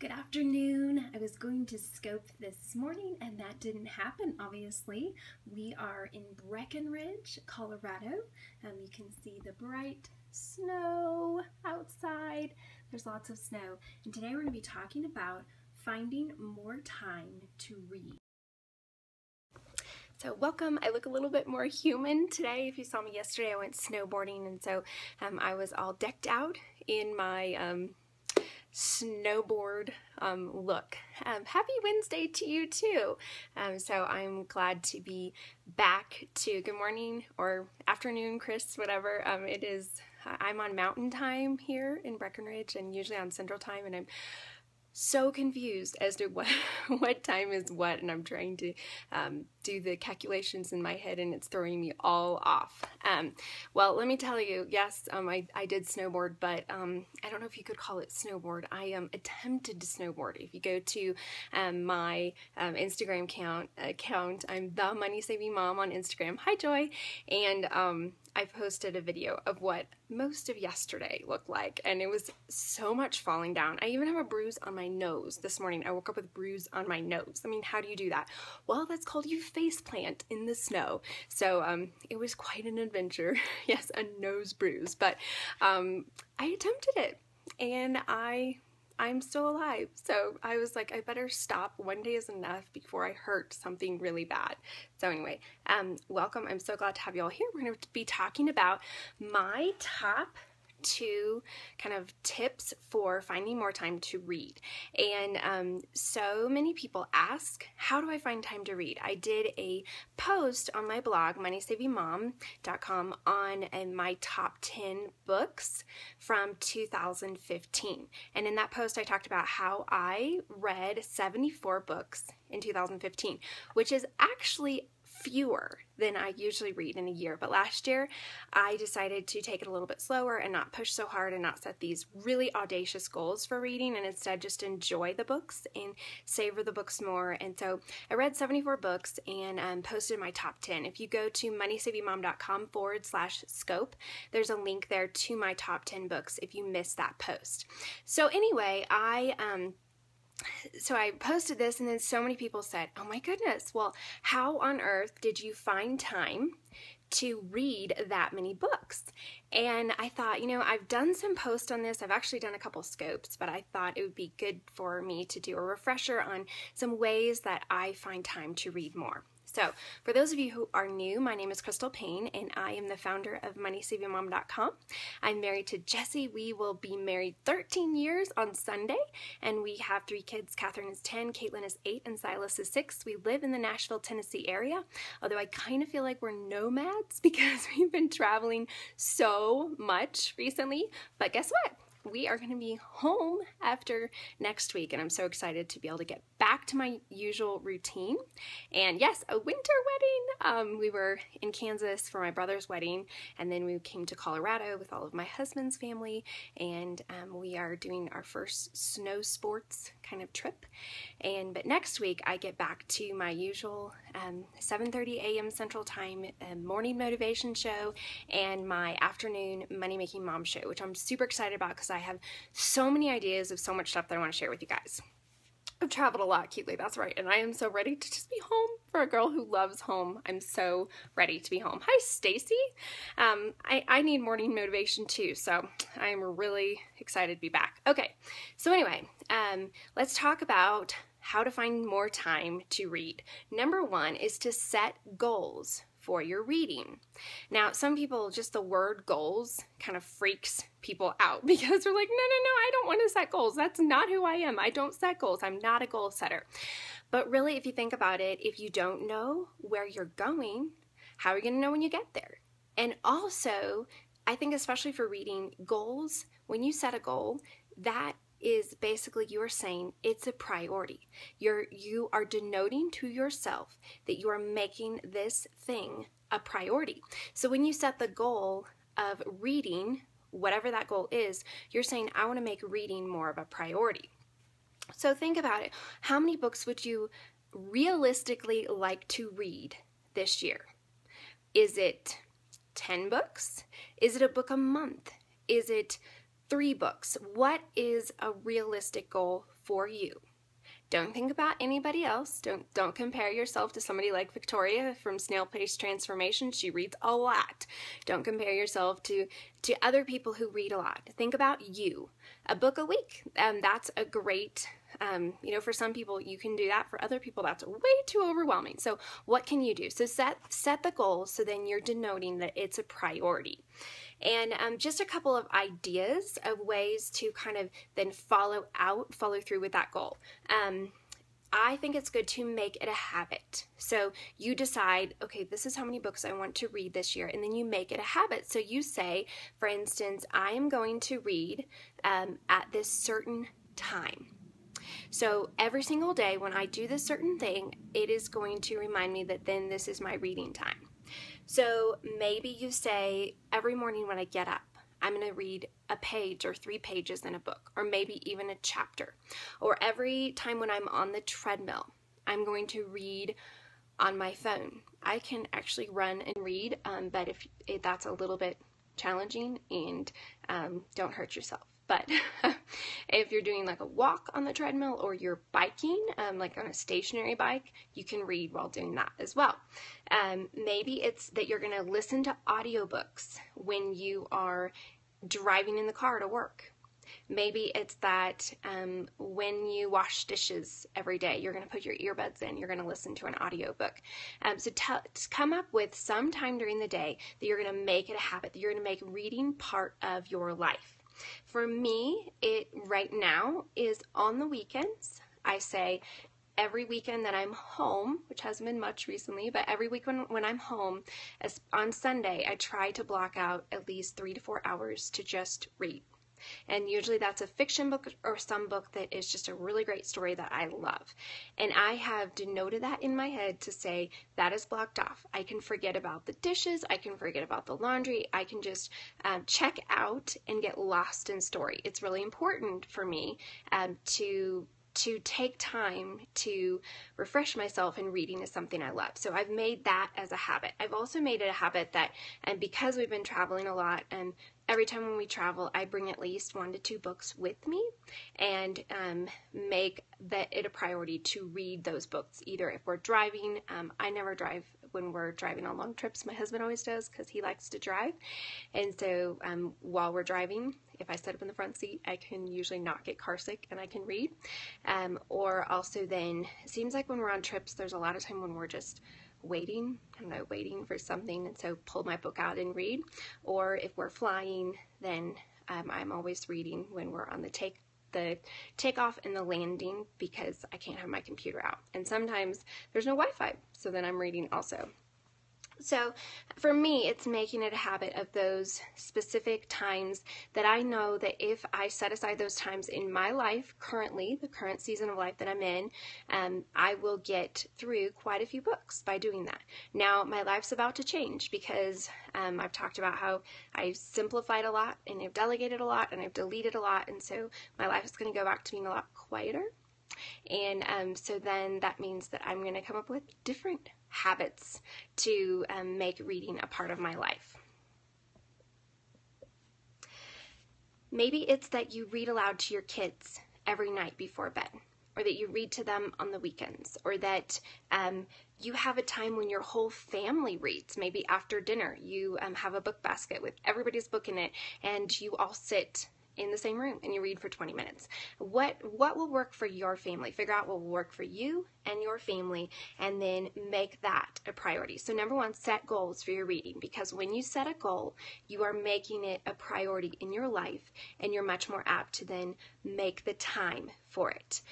Good afternoon. I was going to scope this morning and that didn't happen, obviously. We are in Breckenridge, Colorado. You can see the bright snow outside. There's lots of snow. And today we're going to be talking about finding more time to read. So welcome. I look a little bit more human today. If you saw me yesterday, I went snowboarding, and so I was all decked out in my snowboard look. Happy Wednesday to you too. So I'm glad to be back to good morning or afternoon, Chris, whatever. It is, I'm on mountain time here in Breckenridge and usually on central time, and I'm so confused as to what time is what, and I'm trying to do the calculations in my head, and it's throwing me all off. Well, let me tell you, yes, I did snowboard, but I don't know if you could call it snowboard. I attempted to snowboard. If you go to my Instagram account, I'm the MoneySavingMom on Instagram. Hi, Joy. And I posted a video of what most of yesterday looked like, and it was so much falling down. I even have a bruise on my nose this morning. I woke up with a bruise on my nose. I mean, how do you do that? Well, that's called you faceplant in the snow. So it was quite an adventure. Yes, a nose bruise, but I attempted it, and I'm still alive. So I was like, I better stop. One day is enough before I hurt something really bad. So anyway, welcome. I'm so glad to have you all here. We're going to be talking about my top 2 kind of tips for finding more time to read. And so many people ask, how do I find time to read? I did a post on my blog, MoneySavingMom.com, on my top 10 books from 2015. And in that post, I talked about how I read 74 books in 2015, which is actually fewer than I usually read in a year. But last year, I decided to take it a little bit slower and not push so hard and not set these really audacious goals for reading, and instead just enjoy the books and savor the books more. And so I read 74 books and posted my top 10. If you go to MoneySavingMom.com/scope, there's a link there to my top 10 books if you missed that post. So anyway, So I posted this, and then so many people said, oh my goodness, well, how on earth did you find time to read that many books? And I thought, you know, I've done some posts on this. I've actually done a couple scopes, but I thought it would be good for me to do a refresher on some ways that I find time to read more. So for those of you who are new, my name is Crystal Payne, and I am the founder of MoneySavingMom.com. I'm married to Jesse. We will be married 13 years on Sunday, and we have 3 kids. Catherine is 10, Caitlin is 8, and Silas is 6. We live in the Nashville, Tennessee area, although I kind of feel like we're nomads because we've been traveling so much recently. But guess what? We are going to be home after next week, and I'm so excited to be able to get back to my usual routine. And yes, a winter wedding. We were in Kansas for my brother's wedding, and then we came to Colorado with all of my husband's family, and we are doing our first snow sports kind of trip. But next week I get back to my usual 7:30 a.m. Central Time morning motivation show and my afternoon Money Making Mom show, which I'm super excited about because I have so many ideas of so much stuff that I want to share with you guys. I've traveled a lot, cutely, that's right, and I am so ready to just be home. For a girl who loves home, I'm so ready to be home. Hi, Stacy. I need morning motivation too, so I'm really excited to be back. Okay, so anyway, let's talk about how to find more time to read. Number 1 is to set goals for your reading. Now, some people, just the word goals kind of freaks people out because they're like, no, I don't want to set goals. That's not who I am. I don't set goals. I'm not a goal setter. But really, if you think about it, if you don't know where you're going, how are you going to know when you get there? And also, I think especially for reading, goals, when you set a goal, that is basically you are saying it's a priority. You are denoting to yourself that you are making this thing a priority. So when you set the goal of reading, whatever that goal is, you're saying, I want to make reading more of a priority. So think about it. How many books would you realistically like to read this year? Is it 10 books? Is it a book a month? Is it 3 books. What is a realistic goal for you? Don't think about anybody else. Don't compare yourself to somebody like Victoria from Snail Pace Transformation. She reads a lot. Don't compare yourself to other people who read a lot. Think about you. A book a week. That's a great, for some people you can do that. For other people, that's way too overwhelming. So what can you do? So set the goal so then you're denoting that it's a priority. And just a couple of ideas of ways to kind of then follow through with that goal. I think it's good to make it a habit. So you decide, okay, this is how many books I want to read this year, and then you make it a habit. So you say, for instance, I am going to read at this certain time. So every single day when I do this certain thing, it is going to remind me that then this is my reading time. So maybe you say, every morning when I get up, I'm going to read a page or 3 pages in a book, or maybe even a chapter. Or every time when I'm on the treadmill, I'm going to read on my phone. I can actually run and read, but if that's a little bit challenging, and don't hurt yourself. But if you're doing like a walk on the treadmill, or you're biking, like on a stationary bike, you can read while doing that as well. Maybe it's that you're going to listen to audiobooks when you are driving in the car to work. Maybe it's that when you wash dishes every day, you're going to put your earbuds in, you're going to listen to an audiobook. So come up with some time during the day that you're going to make it a habit, that you're going to make reading part of your life. For me, it right now is on the weekends. I say every weekend that I'm home, which hasn't been much recently, but every week when I'm home, on Sunday, I try to block out at least 3 to 4 hours to just read. And usually that's a fiction book or some book that is just a really great story that I love. And I have denoted that in my head to say that is blocked off. I can forget about the dishes. I can forget about the laundry. I can just check out and get lost in story. It's really important for me to take time to refresh myself, and reading is something I love. So I've made that as a habit. I've also made it a habit that, and because we've been traveling a lot, and every time when we travel, I bring at least 1 to 2 books with me, and make it a priority to read those books. Either if we're driving, I never drive when we're driving on long trips. My husband always does because he likes to drive. And so while we're driving, if I sit up in the front seat, I can usually not get car sick and I can read. Or also then, it seems like when we're on trips, there's a lot of time when we're just waiting for something, and so pull my book out and read. Or if we're flying, then I'm always reading when we're on the takeoff and the landing, because I can't have my computer out. And sometimes there's no Wi-Fi, so then I'm reading also. So for me, it's making it a habit of those specific times that I know that if I set aside those times in my life currently, the current season of life that I'm in, I will get through quite a few books by doing that. Now, my life's about to change because I've talked about how I've simplified a lot, and I've delegated a lot, and I've deleted a lot, and so my life is going to go back to being a lot quieter. And so then that means that I'm going to come up with different habits to make reading a part of my life. Maybe it's that you read aloud to your kids every night before bed, or that you read to them on the weekends, or that you have a time when your whole family reads. Maybe after dinner you have a book basket with everybody's book in it, and you all sit in the same room and you read for 20 minutes. What will work for your family? Figure out what will work for you and your family, and then make that a priority. So number 1, set goals for your reading, because when you set a goal, you are making it a priority in your life, and you're much more apt to then make the time for it.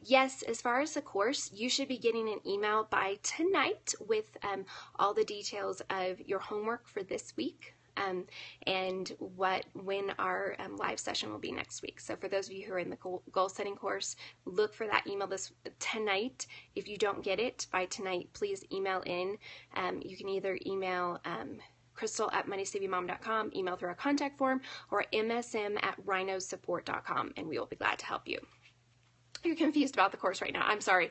Yes, as far as the course, you should be getting an email by tonight with all the details of your homework for this week. And when our live session will be next week. So for those of you who are in the goal setting course, look for that email tonight. If you don't get it by tonight, please email in. You can either email Crystal@MoneySavingMom.com, email through our contact form, or MSM@rhinosupport.com, and we will be glad to help you. you're confused about the course right now, I'm sorry.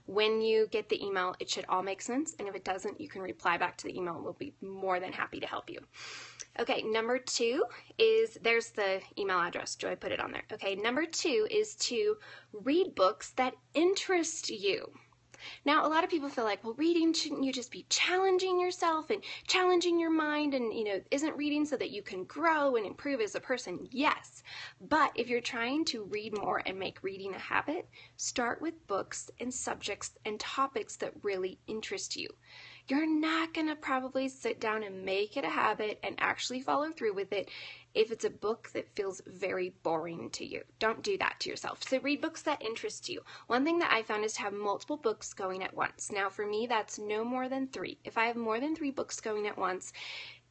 When you get the email, it should all make sense. And if it doesn't, you can reply back to the email and we'll be more than happy to help you. Okay, number 2 is, there's the email address. Joy put it on there. Okay, number 2 is to read books that interest you. Now, a lot of people feel like, well, reading, shouldn't you just be challenging yourself and challenging your mind, and, isn't reading so that you can grow and improve as a person? Yes. But if you're trying to read more and make reading a habit, start with books and subjects and topics that really interest you. You're not going to probably sit down and make it a habit and actually follow through with it if it's a book that feels very boring to you. Don't do that to yourself. So read books that interest you. One thing that I found is to have multiple books going at once. Now for me, that's no more than 3. If I have more than 3 books going at once,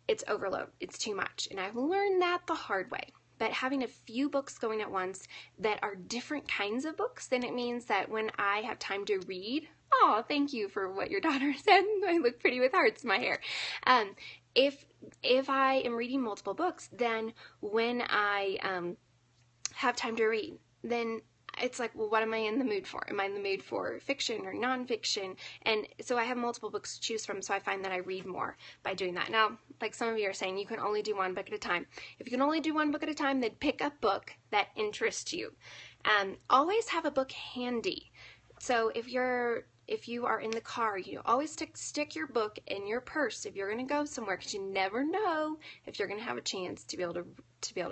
it's overload. It's too much. And I've learned that the hard way. But having a few books going at once that are different kinds of books, then it means that when I have time to read, oh, thank you for what your daughter said. I look pretty with hearts in my hair. If I am reading multiple books, then when I have time to read, then it's like, well, what am I in the mood for? Am I in the mood for fiction or nonfiction? And so I have multiple books to choose from, so I find that I read more by doing that. Now, like some of you are saying, you can only do one book at a time. If you can only do one book at a time, then pick a book that interests you. Always have a book handy. So if you are in the car, always stick your book in your purse if you're going to go somewhere, because you never know if you're going to have a chance to be able to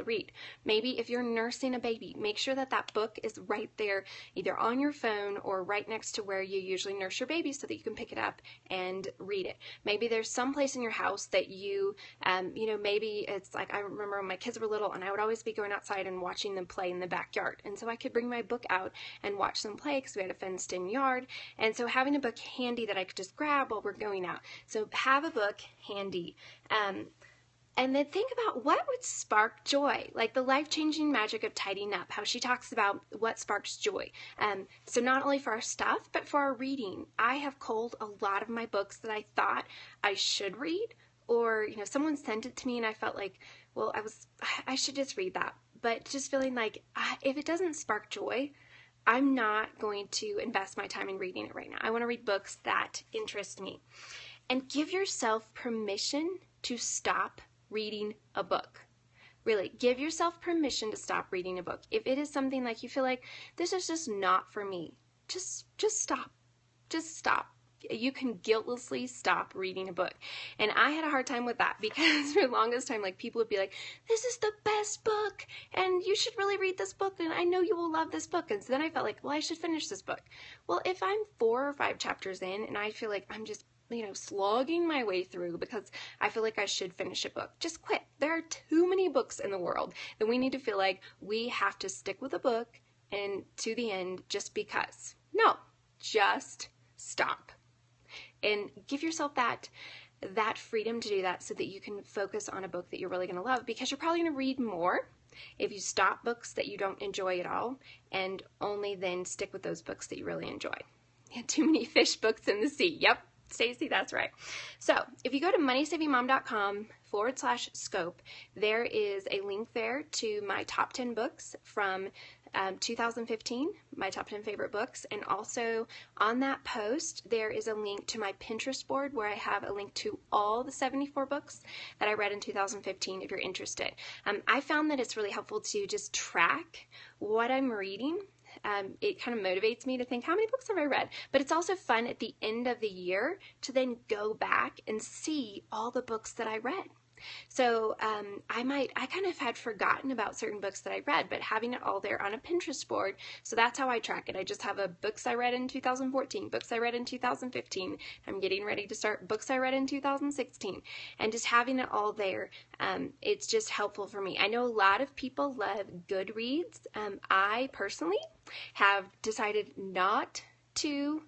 read. Maybe if you're nursing a baby, make sure that that book is right there, either on your phone or right next to where you usually nurse your baby, so that you can pick it up and read it. Maybe there's some place in your house that you, maybe it's like, I remember when my kids were little and I would always be going outside and watching them play in the backyard. And so I could bring my book out and watch them play because we had a fenced in yard. And so having a book handy that I could just grab while we're going out. So have a book handy. And then think about what would spark joy, like the life-changing magic of tidying up, how she talks about what sparks joy. So not only for our stuff, but for our reading. I have culled a lot of my books that I thought I should read, or, someone sent it to me and I felt like, well, I should just read that. But just feeling like if it doesn't spark joy, I'm not going to invest my time in reading it right now. I want to read books that interest me. And give yourself permission to stop reading a book. Really, give yourself permission to stop reading a book. If it is something like you feel like this is just not for me, just stop. Just stop. You can guiltlessly stop reading a book. And I had a hard time with that, because for the longest time, like, people would be like, this is the best book and you should really read this book and I know you will love this book. And so then I felt like, well, I should finish this book. Well, if I'm 4 or 5 chapters in and I feel like I'm just slogging my way through because I feel like I should finish a book, just quit. There are too many books in the world that we need to feel like we have to stick with a book and to the end just because. No, just stop. And give yourself that freedom to do that, so that you can focus on a book that you're really going to love, because you're probably going to read more if you stop books that you don't enjoy at all and only then stick with those books that you really enjoy. Too many fish books in the sea. Yep. Stacy, that's right. So if you go to MoneySavingMom.com/scope, there is a link there to my top 10 books from 2015, my top 10 favorite books. And also on that post, there is a link to my Pinterest board where I have a link to all the 74 books that I read in 2015 if you're interested. I found that it's really helpful to just track what I'm reading. It kind of motivates me to think, how many books have I read? But it's also fun at the end of the year to then go back and see all the books that I read. So I kind of had forgotten about certain books that I read, but having it all there on a Pinterest board, so that's how I track it. I just have books I read in 2014, books I read in 2015. I'm getting ready to start books I read in 2016, and just having it all there, it's just helpful for me. I know a lot of people love Goodreads. I personally have decided not to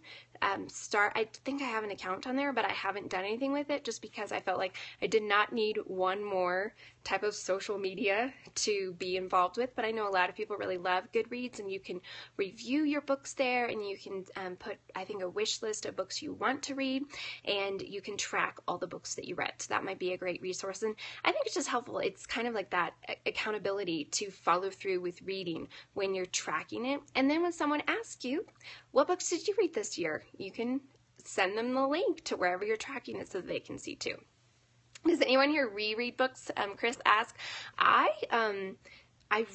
start. I think I have an account on there, but I haven't done anything with it just because I felt like I did not need one more type of social media to be involved with, but I know a lot of people really love Goodreads, and you can review your books there, and you can put, I think, a wish list of books you want to read, and you can track all the books that you read. So that might be a great resource, and I think it's just helpful. It's kind of like that accountability to follow through with reading when you're tracking it. And then when someone asks you, what books did you read this year? You can send them the link to wherever you're tracking it so that they can see too. Does anyone here reread books? Chris asked. I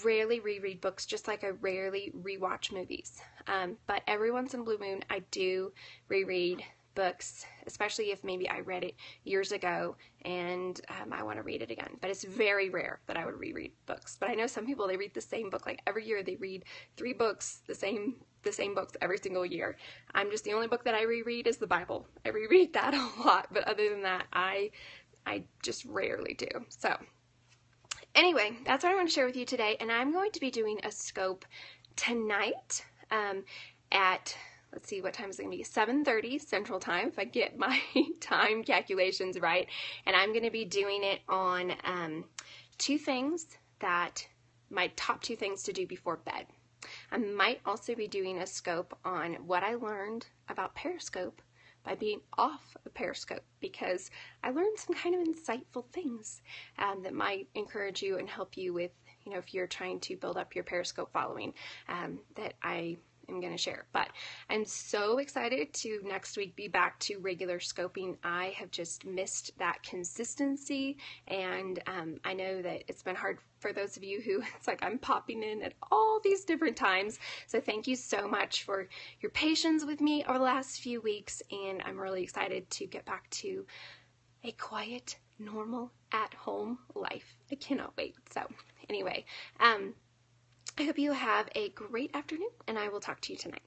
rarely reread books, just like I rarely rewatch movies. But every once in a blue moon, I do reread books, especially if maybe I read it years ago and I want to read it again. But it's very rare that I would reread books. But I know some people, they read the same book. Like every year they read 3 books, the same books every single year. I'm just, the only book that I reread is the Bible. I reread that a lot. But other than that, I just rarely do. So anyway, that's what I want to share with you today. And I'm going to be doing a scope tonight at, let's see, what time is it going to be? 7:30 Central Time, if I get my time calculations right. And I'm going to be doing it on my top 2 things to do before bed. I might also be doing a scope on what I learned about Periscope by being off of Periscope, because I learned some kind of insightful things that might encourage you and help you with, if you're trying to build up your Periscope following, that I am going to share. But I'm so excited to next week be back to regular scoping. I have just missed that consistency, and I know that it's been hard for those of you who it's like I'm popping in at all these different times. So thank you so much for your patience with me over the last few weeks, and I'm really excited to get back to a quiet, normal, at-home life. I cannot wait. So anyway, I hope you have a great afternoon, and I will talk to you tonight.